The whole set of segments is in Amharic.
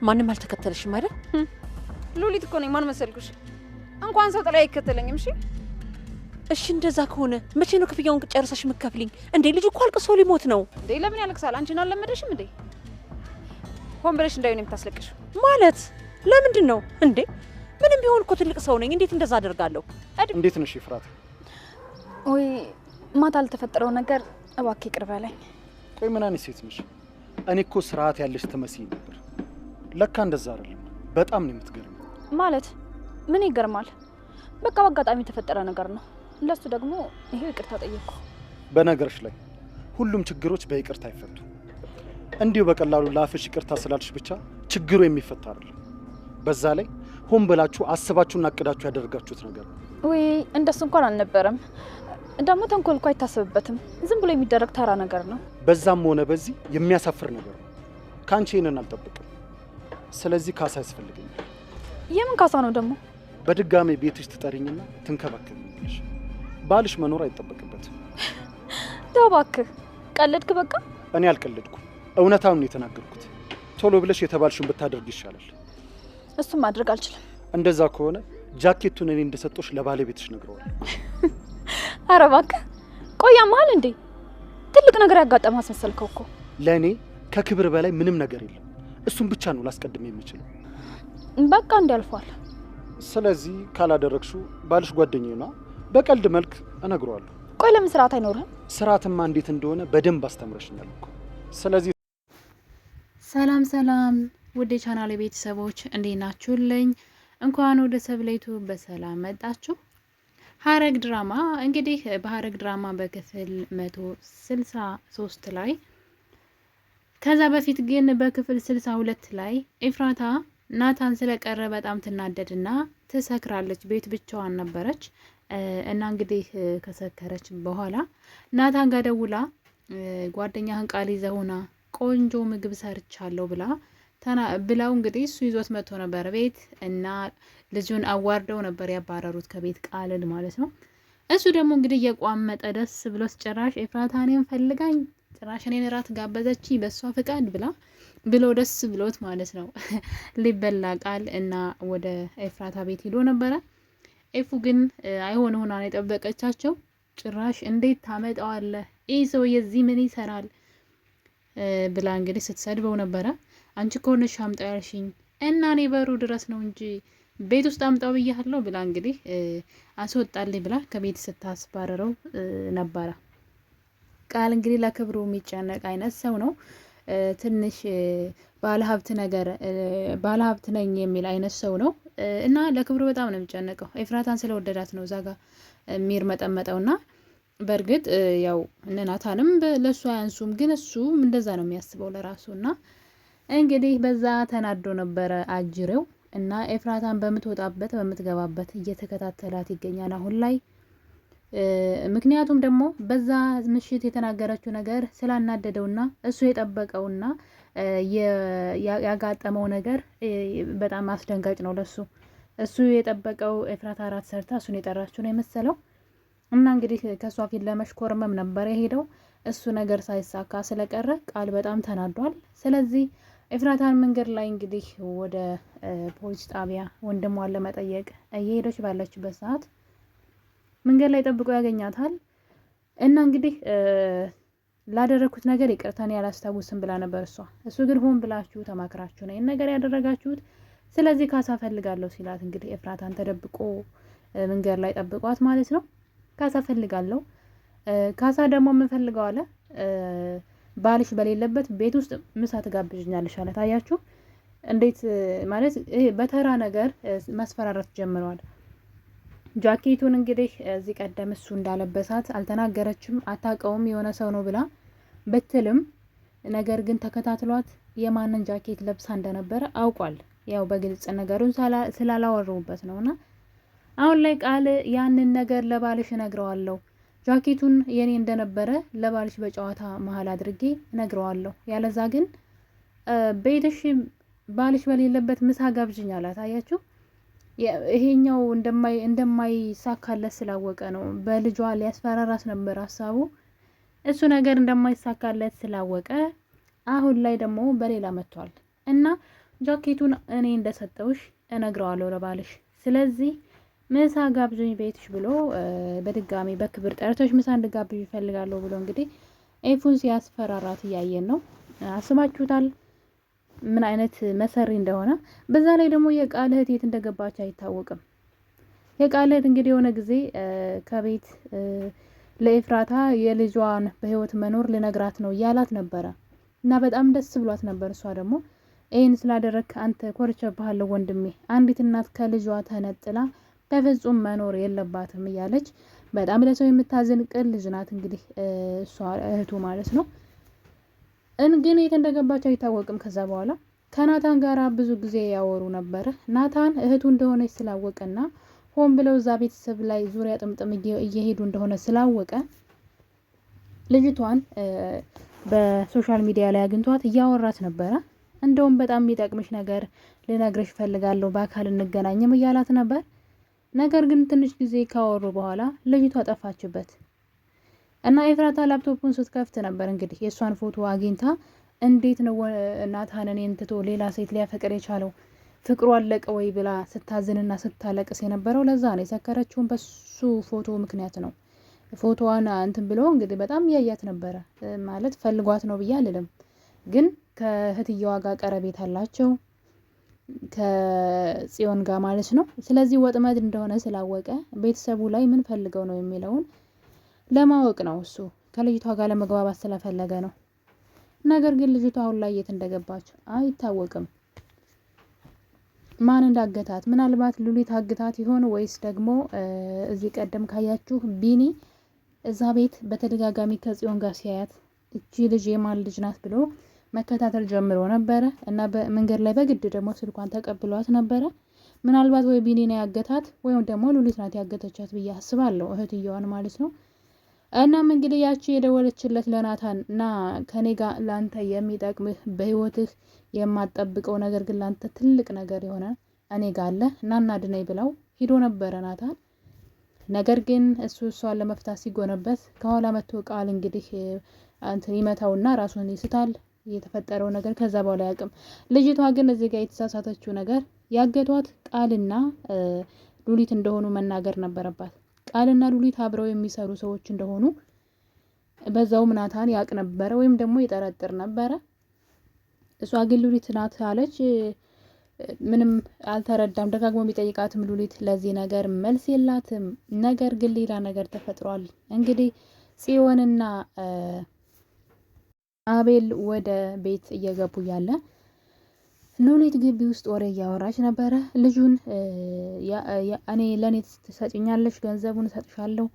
ማንም አልተከተለሽም አይደል? ሉሊት እኮ ነኝ። ማን መሰልኩሽ? እንኳን ሰው ጥላ አይከተለኝም። እሺ እንደዛ ከሆነ መቼ ነው ክፍያውን ጨርሰሽ የምትከፍልኝ? እንዴ ልጅ እኮ አልቅሶ ሊሞት ነው። እንዴ ለምን ያለቅሳል? አንቺን አልለመደሽም እንዴ? ሆን ብለሽ እንዳይሆን የምታስለቅሽ ማለት ለምንድን ነው እንዴ? ምንም ቢሆን እኮ ትልቅ ሰው ነኝ። እንዴት እንደዛ አደርጋለሁ? እንዴት ነሽ ይፍራት? ወይ ማታ አልተፈጠረው ነገር እባክህ ይቅር በለኝ። ቆይ ምን አይነት ሴት ነሽ? እኔ እኮ ስርዓት ያለሽ ትመስይ ነበር። ለካ እንደዛ አይደለም። በጣም ነው የምትገርመው። ማለት ምን ይገርማል? በቃ በአጋጣሚ የተፈጠረ ነገር ነው። ለሱ ደግሞ ይሄው ይቅርታ ጠየቅኩ። በነገርሽ ላይ ሁሉም ችግሮች በይቅርታ አይፈቱ። እንዲሁ በቀላሉ ላፍሽ ይቅርታ ስላልሽ ብቻ ችግሩ የሚፈታ አይደለም። በዛ ላይ ሆን ብላችሁ አስባችሁና አቅዳችሁ ያደረጋችሁት ነገር ነው። ወይ እንደሱ እንኳን አልነበረም። ደግሞ ተንኮል እኮ አይታሰብበትም። ዝም ብሎ የሚደረግ ተራ ነገር ነው። በዛም ሆነ በዚህ የሚያሳፍር ነገር ነው። ካንቺ ይሄንን አልጠብቅም። ስለዚህ ካሳ ያስፈልገኛል። የምን ካሳ ነው ደግሞ? በድጋሜ ቤትሽ ትጠሪኝና ትንከባከብኛለሽ። ባልሽ መኖር አይጠበቅበትም። ተው እባክህ፣ ቀለድክ። በቃ እኔ አልቀለድኩም፣ እውነታውን ነው የተናገርኩት። ቶሎ ብለሽ የተባልሽውን ብታደርግ ይሻላል። እሱም ማድረግ አልችልም። እንደዛ ከሆነ ጃኬቱን እኔ እንደሰጠሽ ለባለቤትሽ ነግረዋለሁ። አረ እባክህ ቆያ መሀል እንዴ ትልቅ ነገር ያጋጠመ አስመሰልከው እኮ። ለእኔ ከክብር በላይ ምንም ነገር የለም። እሱን ብቻ ነው ላስቀድም የምችለው። በቃ እንዲያልፏል። ስለዚህ ካላደረግሽው ባልሽ ጓደኛዬ ነው፣ በቀልድ መልክ እነግረዋለሁ። ቆይ ለምን ስርዓት አይኖርህም? ስርዓትማ እንዴት እንደሆነ በደንብ አስተምረሽኛል እኮ። ስለዚህ ሰላም ሰላም ውድ የቻናሌ ቤተሰቦች እንዴት ናችሁልኝ? እንኳን ወደ ሰብለይቱ በሰላም መጣችሁ። ሐረግ ድራማ እንግዲህ በሐረግ ድራማ በክፍል 163 ላይ ከዛ በፊት ግን በክፍል 62 ላይ ኤፍራታ ናታን ስለቀረ በጣም ትናደድና ትሰክራለች። ቤት ብቻዋን ነበረች እና እንግዲህ ከሰከረች በኋላ ናታን ጋር ደውላ ጓደኛህን ቃል ይዘውና ቆንጆ ምግብ ሰርቻለሁ ብላው እንግዲህ እሱ ይዞት መጥቶ ነበር ቤት እና ልጁን አዋርደው ነበር ያባረሩት ከቤት ቃልን ማለት ነው። እሱ ደግሞ እንግዲህ የቋመጠ ደስ ብሎት ጭራሽ ኤፍራታ እኔን ፈልጋኝ ጭራሽ እኔን እራት ጋበዘች በሷ ፍቃድ ብሎ ደስ ብሎት ማለት ነው ሊበላ ቃል እና ወደ ኤፍራታ ቤት ሄዶ ነበረ። ኤፉ ግን አይሆን ሆና ነው የጠበቀቻቸው። ጭራሽ እንዴት ታመጣዋለህ ይህ ሰው የዚህ ምን ይሰራል ብላ እንግዲህ ስትሰድበው ነበረ። አንቺ ከሆነሽ አምጣው ያልሽኝ እና እኔ በሩ ድረስ ነው እንጂ ቤት ውስጥ አምጣው ብያለሁ ብላ እንግዲህ አስወጣልኝ ብላ ከቤት ስታስባረረው ነበረ። ቃል እንግዲህ ለክብሩ የሚጨነቅ አይነት ሰው ነው። ትንሽ ባለሀብት ነኝ የሚል አይነት ሰው ነው እና ለክብሩ በጣም ነው የሚጨነቀው። ኤፍራታን ስለወደዳት ነው እዛ ጋር የሚርመጠመጠውና በእርግጥ ያው እነ ናታንም ለሱ አያንሱም፣ ግን እሱ እንደዛ ነው የሚያስበው ለራሱና እንግዲህ በዛ ተናዶ ነበረ አጅሬው እና ኤፍራታን በምትገባበት እየተከታተላት ይገኛል አሁን ላይ። ምክንያቱም ደግሞ በዛ ምሽት የተናገረችው ነገር ስላናደደውና እሱ የጠበቀውና ያጋጠመው ነገር በጣም አስደንጋጭ ነው ለሱ። እሱ የጠበቀው ኤፍራታ እራት ሰርታ እሱን የጠራችው ነው የመሰለው እና እንግዲህ ከሷ ፊት ለመሽኮርመም ነበር የሄደው። እሱ ነገር ሳይሳካ ስለቀረ ቃል በጣም ተናዷል። ስለዚህ ኤፍራታን መንገድ ላይ እንግዲህ ወደ ፖሊስ ጣቢያ ወንድሟን ለመጠየቅ እየሄደች ባለችበት ሰዓት መንገድ ላይ ጠብቆ ያገኛታል እና እንግዲህ ላደረኩት ነገር ይቅርታን ያላስታውስም ብላ ነበር እሱ ግን ሆን ብላችሁ ተማክራችሁ ነው ይሄን ነገር ያደረጋችሁት፣ ስለዚህ ካሳ ፈልጋለሁ ሲላት እንግዲህ ኤፍራታን ተደብቆ መንገድ ላይ ጠብቋት ማለት ነው። ካሳ ፈልጋለሁ፣ ካሳ ደግሞ የምፈልገው አለ ባልሽ በሌለበት ቤት ውስጥ ምሳ ትጋብዥኛለሽ አለ። ታያችሁ እንዴት ማለት በተራ ነገር ማስፈራራት ጀምሯል። ጃኬቱን እንግዲህ እዚህ ቀደም እሱ እንዳለበሳት አልተናገረችም፣ አታውቀውም የሆነ ሰው ነው ብላ ብትልም ነገር ግን ተከታትሏት የማንን ጃኬት ለብሳ እንደነበረ አውቋል። ያው በግልጽ ነገሩን ስላላወሩበት ነውና አሁን ላይ ቃል ያንን ነገር ለባልሽ እነግረዋለሁ፣ ጃኬቱን የኔ እንደነበረ ለባልሽ በጨዋታ መሀል አድርጌ እነግረዋለሁ፣ ያለዛ ግን ቤትሽ ባልሽ በሌለበት ምሳ ጋብዥኝ አላት። አያችሁ ይሄኛው እንደማይሳካለት ስላወቀ ነው። በልጇ ሊያስፈራራስ ነበር ሀሳቡ። እሱ ነገር እንደማይሳካለት ስላወቀ አሁን ላይ ደግሞ በሌላ መጥቷል እና ጃኬቱን እኔ እንደሰጠውሽ እነግረዋለሁ ለባልሽ። ስለዚህ ምሳ ጋብዙኝ ቤትሽ ብሎ በድጋሚ በክብር ጠርቶሽ ምሳ እንድጋብዥ ይፈልጋለሁ ብሎ እንግዲህ ኤፉን ሲያስፈራራት እያየን ነው። አስባችሁታል ምን አይነት መሰሪ እንደሆነ። በዛ ላይ ደግሞ የቃል እህት የት እንደገባች አይታወቅም። የቃል እህት እንግዲህ የሆነ ጊዜ ከቤት ለኤፍራታ የልጇን በህይወት መኖር ልነግራት ነው እያላት ነበረ እና በጣም ደስ ብሏት ነበር። እሷ ደግሞ ይህን ስላደረግክ አንተ ኮርቼብሃለሁ ወንድሜ፣ አንዲት እናት ከልጇ ተነጥላ በፍጹም መኖር የለባትም እያለች በጣም ለሰው የምታዝን ቅን ልጅ ናት። እንግዲህ እሷ እህቱ ማለት ነው። ግን የት እንደገባች አይታወቅም። ከዛ በኋላ ከናታን ጋር ብዙ ጊዜ ያወሩ ነበረ። ናታን እህቱ እንደሆነች ስላወቀና ሆን ብለው እዛ ቤተሰብ ላይ ዙሪያ ጥምጥም እየሄዱ እንደሆነ ስላወቀ ልጅቷን በሶሻል ሚዲያ ላይ አግኝቷት እያወራት ነበረ። እንደውም በጣም የሚጠቅምሽ ነገር ልነግርሽ ፈልጋለሁ በአካል እንገናኝም እያላት ነበር። ነገር ግን ትንሽ ጊዜ ካወሩ በኋላ ልጅቷ ጠፋችበት እና ኤፍራታ ላፕቶፑን ስትከፍት ነበር እንግዲህ የእሷን ፎቶ አግኝታ እንዴት ነው ናታን እኔን ትቶ ሌላ ሴት ሊያፈቅር የቻለው ፍቅሩ አለቀ ወይ ብላ ስታዝንና ስታለቅስ የነበረው ለዛ ነው። የሰከረችውን በሱ ፎቶ ምክንያት ነው። ፎቶዋን እንትን ብሎ እንግዲህ በጣም እያያት ነበረ። ማለት ፈልጓት ነው ብዬ አልልም፣ ግን ከእህትየዋ ጋር ቀረቤት አላቸው ከጽዮን ጋር ማለት ነው። ስለዚህ ወጥመድ እንደሆነ ስላወቀ ቤተሰቡ ላይ ምን ፈልገው ነው የሚለውን ለማወቅ ነው። እሱ ከልጅቷ ጋር ለመግባባት ስለፈለገ ነው። ነገር ግን ልጅቷ አሁን ላይ የት እንደገባች አይታወቅም። ማን እንዳገታት፣ ምናልባት ሉሊት አግታት ይሆን ወይስ ደግሞ እዚህ ቀደም ካያችሁ ቢኒ እዛ ቤት በተደጋጋሚ ከጽዮን ጋር ሲያያት እቺ ልጅ የማን ልጅ ናት ብሎ መከታተል ጀምሮ ነበረ እና በመንገድ ላይ በግድ ደግሞ ስልኳን ተቀብሏት ነበረ። ምናልባት ወይ ቢኒ ነው ያገታት ወይም ደግሞ ሉሊት ናት ያገተቻት ብዬ አስባለሁ፣ እህትየዋን ማለት ነው። እናም እንግዲህ ያቺ የደወለችለት ለናታን እና ከኔ ጋር ላንተ የሚጠቅምህ በህይወትህ የማጠብቀው ነገር ግን ላንተ ትልቅ ነገር የሆነ እኔ ጋር አለ እናና ድነኝ ብለው ሂዶ ነበረ ናታን። ነገር ግን እሷን ለመፍታት ሲጎነበት ከኋላ መጥቶ ቃል እንግዲህ እንትን ይመታውና ራሱን ይስታል። የተፈጠረው ነገር ከዛ በኋላ ያቅም። ልጅቷ ግን እዚህ ጋር የተሳሳተችው ነገር ያገቷት ቃልና ሉሊት እንደሆኑ መናገር ነበረባት። ቃልና ሉሊት አብረው የሚሰሩ ሰዎች እንደሆኑ በዛውም ናታን ያቅ ነበረ ወይም ደግሞ ይጠረጥር ነበረ። እሷ ግን ሉሊት ናት አለች። ምንም አልተረዳም። ደጋግሞ ቢጠይቃትም ሉሊት ለዚህ ነገር መልስ የላትም። ነገር ግን ሌላ ነገር ተፈጥሯል። እንግዲህ ጽዮንና አቤል ወደ ቤት እየገቡ ያለ ሉሊት ግቢ ውስጥ ወሬ እያወራች ነበረ። ልጁን እኔ ለእኔ ትሰጭኛለሽ፣ ገንዘቡን እሰጥሻለሁ፣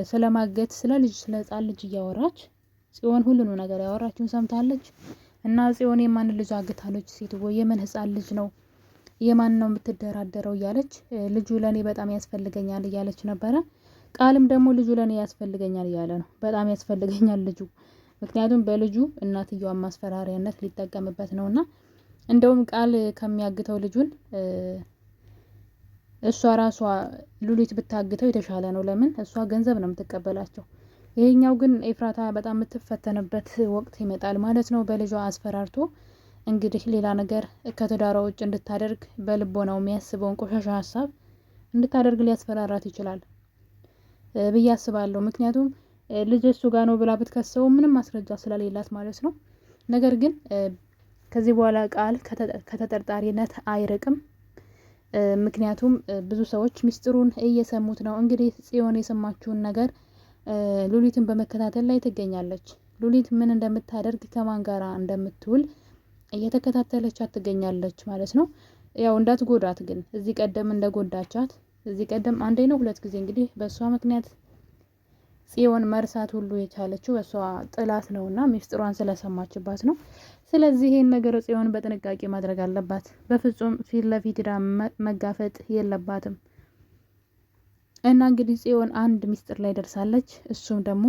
ስለማገት ስለ ልጅ ስለ ህፃን ልጅ እያወራች ጽዮን ሁሉንም ነገር ያወራችውን ሰምታለች። እና ጽዮን የማን ልጅ አግታለች? ሴትዮ የምን ህፃን ልጅ ነው? የማን ነው የምትደራደረው? እያለች ልጁ ለእኔ በጣም ያስፈልገኛል እያለች ነበረ። ቃልም ደግሞ ልጁ ለእኔ ያስፈልገኛል እያለ ነው። በጣም ያስፈልገኛል ልጁ፣ ምክንያቱም በልጁ እናትየዋን ማስፈራሪያነት ሊጠቀምበት ነው። እና እንደውም ቃል ከሚያግተው ልጁን እሷ ራሷ ሉሊት ብታግተው የተሻለ ነው። ለምን? እሷ ገንዘብ ነው የምትቀበላቸው። ይሄኛው ግን ኤፍራታ በጣም የምትፈተንበት ወቅት ይመጣል ማለት ነው። በልጇ አስፈራርቶ እንግዲህ ሌላ ነገር ከትዳሯ ውጭ እንድታደርግ በልቦናው የሚያስበውን ቆሻሻ ሀሳብ እንድታደርግ ሊያስፈራራት ይችላል ብዬ አስባለሁ። ምክንያቱም ልጅ እሱ ጋር ነው ብላ ብትከሰው ምንም ማስረጃ ስለሌላት ማለት ነው። ነገር ግን ከዚህ በኋላ ቃል ከተጠርጣሪነት አይርቅም። ምክንያቱም ብዙ ሰዎች ምስጢሩን እየሰሙት ነው። እንግዲህ ጽዮን የሰማችውን ነገር ሉሊትን በመከታተል ላይ ትገኛለች። ሉሊት ምን እንደምታደርግ ከማን ጋራ እንደምትውል እየተከታተለቻት ትገኛለች ማለት ነው። ያው እንዳትጎዳት ግን እዚህ ቀደም እንደጎዳቻት እዚህ ቀደም አንዴ ነው ሁለት ጊዜ እንግዲህ በእሷ ምክንያት ጽዮን መርሳት ሁሉ የቻለችው በእሷ ጥላት ነውና ሚስጥሯን ስለሰማችባት ነው። ስለዚህ ይሄን ነገር ጽዮን በጥንቃቄ ማድረግ አለባት። በፍጹም ፊት ለፊት ዳ መጋፈጥ የለባትም። እና እንግዲህ ጽዮን አንድ ሚስጥር ላይ ደርሳለች። እሱም ደግሞ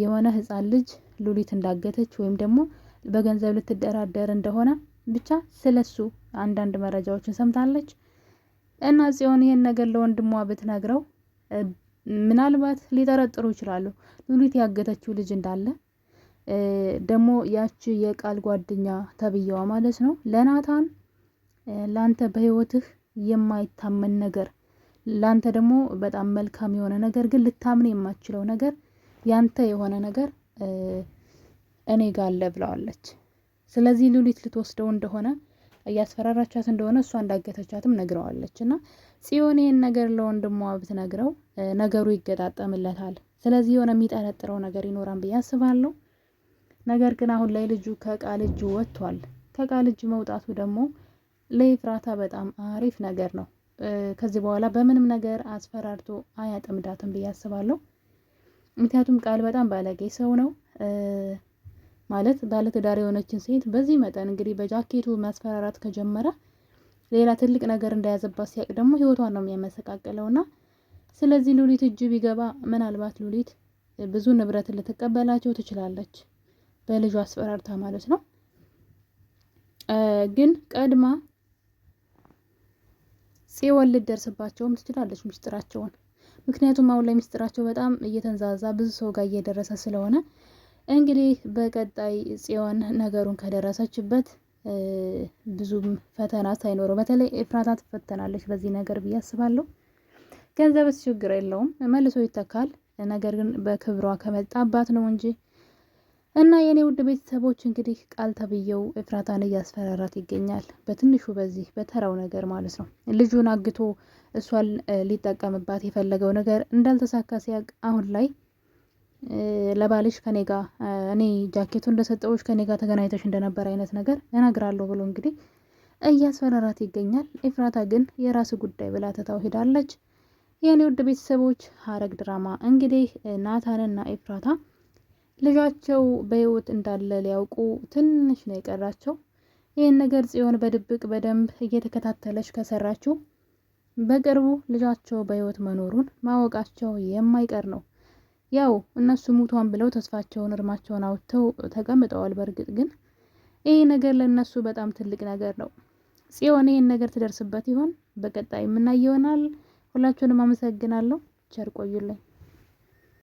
የሆነ ህፃን ልጅ ሉሊት እንዳገተች ወይም ደግሞ በገንዘብ ልትደራደር እንደሆነ ብቻ ስለሱ አንዳንድ መረጃዎችን ሰምታለች። እና ጽዮን ይሄን ነገር ለወንድሟ ብትነግረው ምናልባት ሊጠረጥሩ ይችላሉ ሉሊት ያገተችው ልጅ እንዳለ። ደግሞ ያቺ የቃል ጓደኛ ተብየዋ ማለት ነው ለናታን ላንተ በህይወትህ የማይታመን ነገር ላንተ ደግሞ በጣም መልካም የሆነ ነገር ግን ልታምን የማትችለው ነገር ያንተ የሆነ ነገር እኔ ጋር አለ ብለዋለች። ስለዚህ ሉሊት ልትወስደው እንደሆነ እያስፈራራቻት እንደሆነ እሷ እንዳገተቻትም ነግረዋለች። እና ጽዮን ይሄን ነገር ለወንድሟ ብትነግረው ነገሩ ይገጣጠምለታል። ስለዚህ የሆነ የሚጠረጥረው ነገር ይኖራል ብዬ አስባለሁ። ነገር ግን አሁን ላይ ልጁ ከቃል እጅ ወጥቷል። ከቃል እጅ መውጣቱ ደግሞ ለኤፍራታ በጣም አሪፍ ነገር ነው። ከዚህ በኋላ በምንም ነገር አስፈራርቶ አያጠምዳትም ብዬ አስባለሁ። ምክንያቱም ቃል በጣም ባለጌ ሰው ነው። ማለት ባለትዳር የሆነችን ሴት በዚህ መጠን እንግዲህ በጃኬቱ ማስፈራራት ከጀመረ ሌላ ትልቅ ነገር እንደያዘባት ሲያቅ ደግሞ ህይወቷን ነው የሚያመሰቃቅለውና ስለዚህ ሉሊት እጅ ቢገባ ምናልባት ሉሊት ብዙ ንብረት ልትቀበላቸው ትችላለች፣ በልጇ አስፈራርታ ማለት ነው። ግን ቀድማ ጽዮን ልትደርስባቸውም ትችላለች ምስጢራቸውን። ምክንያቱም አሁን ላይ ምስጢራቸው በጣም እየተንዛዛ ብዙ ሰው ጋር እየደረሰ ስለሆነ እንግዲህ በቀጣይ ጽዮን ነገሩን ከደረሰችበት ብዙም ፈተና ሳይኖረው በተለይ ኤፍራታ ትፈተናለች በዚህ ነገር ብዬ አስባለሁ። ገንዘብስ ችግር የለውም መልሶ ይተካል። ነገር ግን በክብሯ ከመጣባት ነው እንጂ እና የኔ ውድ ቤተሰቦች እንግዲህ ቃል ተብየው ኤፍራታን እያስፈራራት ይገኛል። በትንሹ በዚህ በተራው ነገር ማለት ነው። ልጁን አግቶ እሷን ሊጠቀምባት የፈለገው ነገር እንዳልተሳካ ሲያቅ አሁን ላይ ለባልሽ ከኔ ጋር እኔ ጃኬቱ እንደሰጠውሽ ከኔ ጋር ተገናኝተሽ እንደነበር አይነት ነገር እነግራለሁ ብሎ እንግዲህ እያስፈራራት ይገኛል። ኤፍራታ ግን የራስ ጉዳይ ብላ ትታው ሄዳለች። የኔ ውድ ቤተሰቦች ሐረግ ድራማ እንግዲህ ናታንና ኤፍራታ ልጃቸው በህይወት እንዳለ ሊያውቁ ትንሽ ነው የቀራቸው። ይህን ነገር ጽዮን በድብቅ በደንብ እየተከታተለች ከሰራችው በቅርቡ ልጃቸው በህይወት መኖሩን ማወቃቸው የማይቀር ነው። ያው እነሱ ሙቷን ብለው ተስፋቸውን እርማቸውን አውጥተው ተቀምጠዋል። በእርግጥ ግን ይህ ነገር ለእነሱ በጣም ትልቅ ነገር ነው። ጽዮን ይህን ነገር ትደርስበት ይሆን? በቀጣይ የምናየው ይሆናል። ሁላችሁንም አመሰግናለሁ። ቸር ቆዩልኝ።